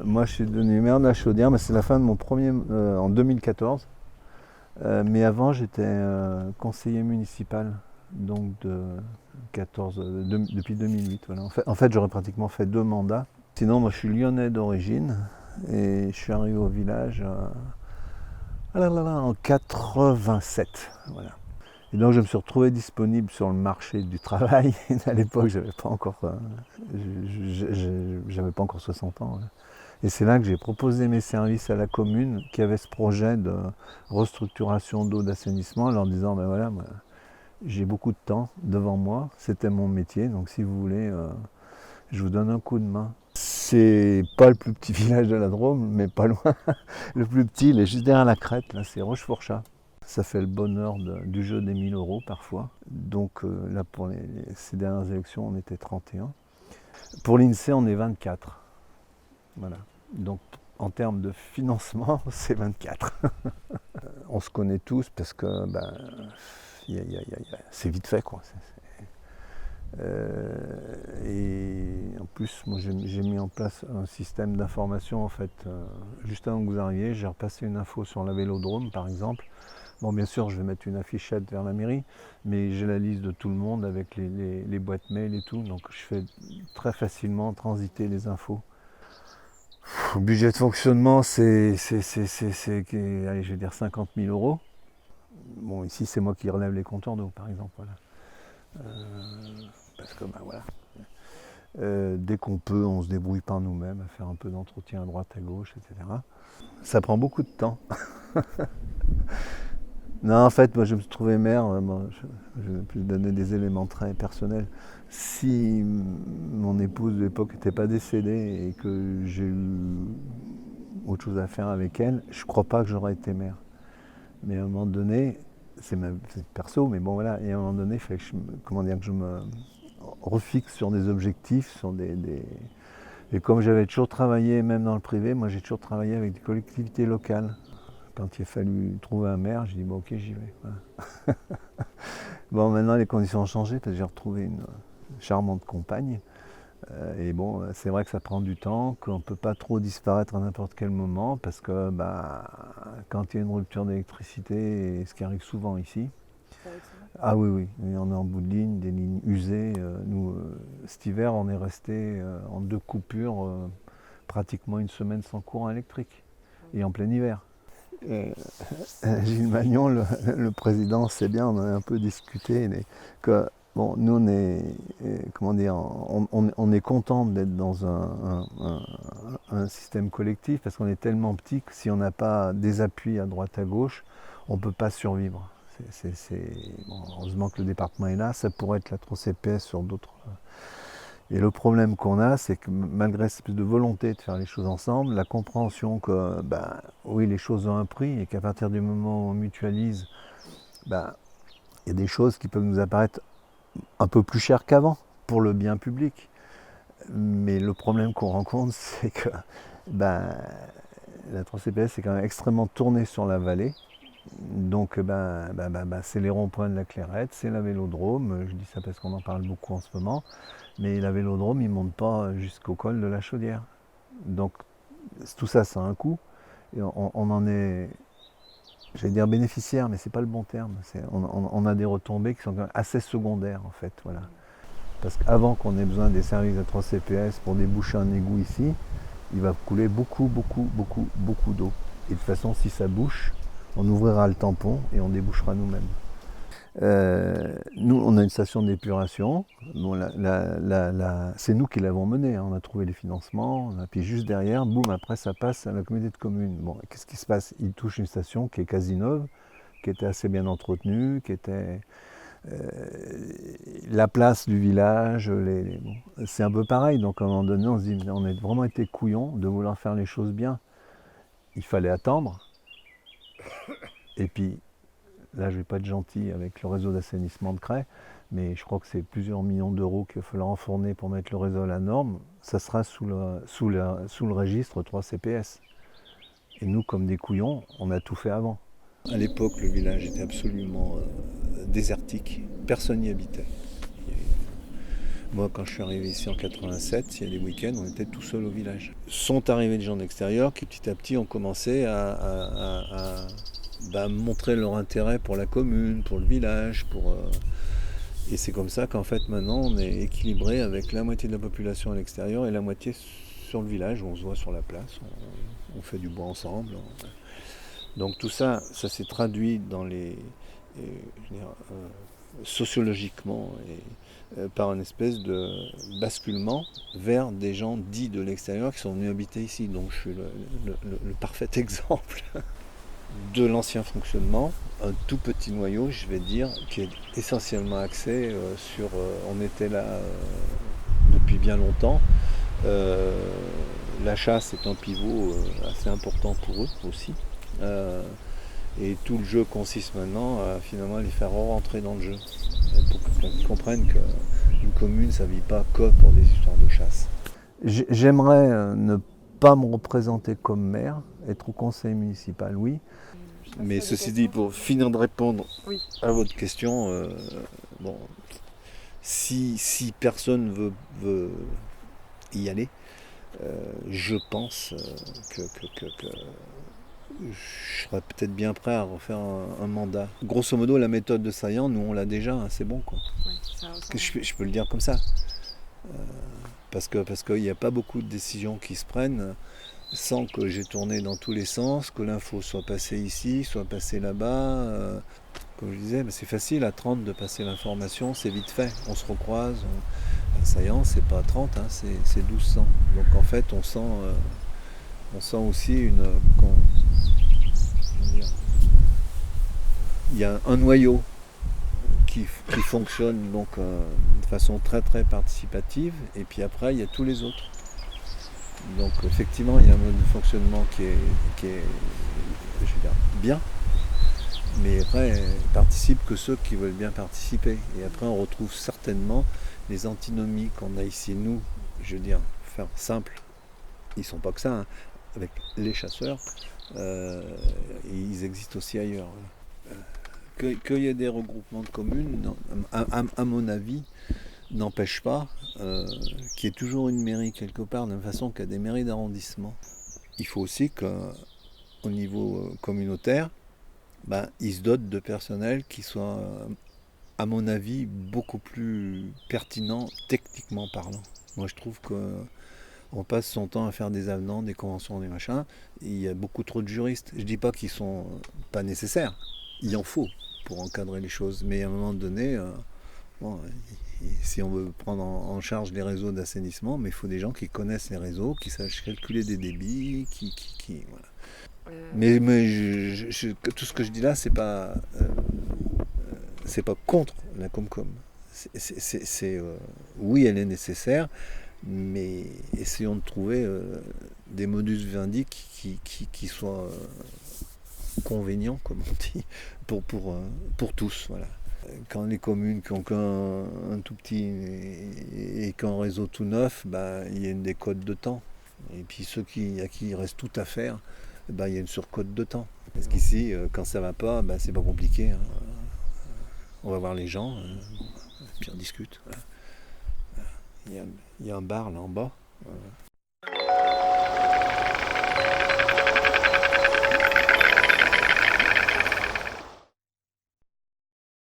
Moi, je suis devenu maire de la Chaudière, mais c'est la fin de mon premier en 2014. Mais avant, j'étais conseiller municipal, donc depuis 2008. Voilà. En fait, j'aurais pratiquement fait 2 mandats. Sinon, moi, je suis lyonnais d'origine et je suis arrivé au village en 87. Voilà. Et donc, je me suis retrouvé disponible sur le marché du travail. À l'époque, j'avais pas encore 60 ans. Voilà. Et c'est là que j'ai proposé mes services à la commune qui avait ce projet de restructuration d'eau d'assainissement en leur disant ben voilà, moi, j'ai beaucoup de temps devant moi, c'était mon métier, donc si vous voulez, je vous donne un coup de main. C'est pas le plus petit village de la Drôme, mais pas loin. Le plus petit, il est juste derrière la crête, là, c'est Rochefourchat. Ça fait le bonheur du jeu des 1 000 € parfois. Donc là, pour ces dernières élections, on était 31. Pour l'INSEE, on est 24. Voilà. Donc en termes de financement, c'est 24. On se connaît tous parce que c'est vite fait, quoi. Et en plus, moi j'ai mis en place un système d'information en fait. Juste avant que vous arriviez, j'ai repassé une info sur la Vélodrome par exemple. Bon, bien sûr, je vais mettre une affichette vers la mairie, mais j'ai la liste de tout le monde avec les boîtes mail et tout, donc je fais très facilement transiter les infos. Le budget de fonctionnement, allez, je vais dire 50 000 €. Bon, ici, c'est moi qui relève les compteurs d'eau, par exemple. Voilà. Parce que, voilà. Dès qu'on peut, on se débrouille par nous-mêmes à faire un peu d'entretien à droite, à gauche, etc. Ça prend beaucoup de temps. Non, en fait, moi, je me suis trouvé maire. Je vais plus donner des éléments très personnels. Si mon épouse de l'époque n'était pas décédée et que j'ai eu autre chose à faire avec elle, je ne crois pas que j'aurais été maire. Mais à un moment donné, c'est perso, mais bon voilà, et à un moment donné, il fallait que je me refixe sur des objectifs, Et comme j'avais toujours travaillé, même dans le privé, moi j'ai toujours travaillé avec des collectivités locales. Quand il a fallu trouver un maire, j'ai dit bon ok, j'y vais. Voilà. Bon, maintenant les conditions ont changé parce que j'ai retrouvé une charmante compagne. Et bon, c'est vrai que ça prend du temps, qu'on ne peut pas trop disparaître à n'importe quel moment, parce que quand il y a une rupture d'électricité, ce qui arrive souvent ici, ah oui, on est en bout de ligne, des lignes usées. Nous, cet hiver, on est resté en 2 coupures, pratiquement une semaine sans courant électrique, et en plein hiver. Gilles Magnon, le président, c'est bien, on en a un peu discuté, que bon, nous on est, comment dire, on est content d'être dans un système collectif parce qu'on est tellement petit que si on n'a pas des appuis à droite à gauche, on ne peut pas survivre. Bon, heureusement que le département est là, ça pourrait être la 3CPS sur d'autres. Et le problème qu'on a, c'est que malgré cette espèce de volonté de faire les choses ensemble, la compréhension que, oui, les choses ont un prix et qu'à partir du moment où on mutualise, il y a des choses qui peuvent nous apparaître un peu plus chères qu'avant pour le bien public. Mais le problème qu'on rencontre, c'est que la 3CPS est quand même extrêmement tournée sur la vallée. Donc c'est les ronds-points de la Clairette, c'est la Vélodrome, je dis ça parce qu'on en parle beaucoup en ce moment, mais la Vélodrome il ne monte pas jusqu'au col de la Chaudière. Donc tout ça, ça a un coût, et on en est, j'allais dire bénéficiaire, mais c'est pas le bon terme, on a des retombées qui sont quand même assez secondaires en fait. Voilà. Parce qu'avant qu'on ait besoin des services de 3CPS pour déboucher un égout ici, il va couler beaucoup d'eau. Et de toute façon, si ça bouche, on ouvrira le tampon et on débouchera nous-mêmes. Nous, on a une station d'épuration. Bon, c'est nous qui l'avons menée. Hein. On a trouvé les financements. Puis juste derrière, boum, après ça passe à la communauté de communes. Bon, qu'est-ce qui se passe? Ils touchent une station qui est quasi neuve, qui était assez bien entretenue, qui était la place du village. C'est un peu pareil. Donc à un moment donné, on se dit, on a vraiment été couillons de vouloir faire les choses bien. Il fallait attendre. Et puis, là, je ne vais pas être gentil avec le réseau d'assainissement de Cray, mais je crois que c'est plusieurs millions d'euros qu'il va falloir enfourner pour mettre le réseau à la norme. Ça sera sous le registre 3CPS. Et nous, comme des couillons, on a tout fait avant. À l'époque, le village était absolument désertique. Personne n'y habitait. Moi, quand je suis arrivé ici en 87, il y a des week-ends, on était tout seuls au village. Sont arrivés des gens d'extérieur qui petit à petit ont commencé à montrer leur intérêt pour la commune, pour le village, et c'est comme ça qu'en fait maintenant on est équilibré avec la moitié de la population à l'extérieur et la moitié sur le village où on se voit sur la place, on fait du bois ensemble. Donc tout ça, ça s'est traduit dans je veux dire, sociologiquement par une espèce de basculement vers des gens dits de l'extérieur qui sont venus habiter ici. Donc je suis le parfait exemple de l'ancien fonctionnement, un tout petit noyau, je vais dire, qui est essentiellement axé sur... on était là depuis bien longtemps. La chasse est un pivot assez important pour eux aussi. Et tout le jeu consiste maintenant à finalement les faire rentrer dans le jeu. Pour qu'ils comprennent qu'une commune, ça ne vit pas que pour des histoires de chasse. J'aimerais ne pas me représenter comme maire, être au conseil municipal, oui. Mais ceci dit, pour finir de répondre à votre question, bon, si personne veut y aller, je pense que je serais peut-être bien prêt à refaire un mandat. Grosso modo, la méthode de Saillant, nous on l'a déjà, hein, c'est bon quoi. Ouais, je peux le dire comme ça. Parce qu'il n'y a pas beaucoup de décisions qui se prennent sans que j'ai tourné dans tous les sens, que l'info soit passée ici, soit passée là-bas. Comme je disais, c'est facile à 30 de passer l'information, c'est vite fait. On se recroise. Saillant, c'est pas 30, hein, c'est 1200. Donc en fait, on sent aussi il y a un noyau qui fonctionne donc de façon très très participative, et puis après il y a tous les autres. Donc effectivement il y a un mode de fonctionnement qui est je veux dire, bien, mais après participent que ceux qui veulent bien participer. Et après on retrouve certainement les antinomies qu'on a ici, nous, je veux dire, faire simple, ils sont pas que ça, hein, avec les chasseurs, ils existent aussi ailleurs. Qu'il y ait des regroupements de communes, non, à mon avis, n'empêche pas qu'il y ait toujours une mairie quelque part, de la même façon qu'il y a des mairies d'arrondissement. Il faut aussi qu'au niveau communautaire, ils se dotent de personnel qui soit, à mon avis, beaucoup plus pertinent techniquement parlant. Moi, je trouve qu'on passe son temps à faire des avenants, des conventions, des machins. Il y a beaucoup trop de juristes. Je ne dis pas qu'ils ne sont pas nécessaires. Il en faut pour encadrer les choses. Mais à un moment donné, si on veut prendre en charge les réseaux d'assainissement, mais il faut des gens qui connaissent les réseaux, qui sachent calculer des débits, voilà. Mais tout ce que je dis là, c'est pas contre la Comcom. Oui, elle est nécessaire, mais essayons de trouver des modus vivendi qui soient convénients, comme on dit, pour tous. Voilà. Quand les communes qui ont qu'un tout petit et qu'un réseau tout neuf, il y a une décote de temps. Et puis ceux à qui il reste tout à faire, il y a une surcote de temps. Parce qu'ici, quand ça va pas, c'est pas compliqué. Hein. On va voir les gens, puis on discute. Voilà. Il y a un bar là en bas.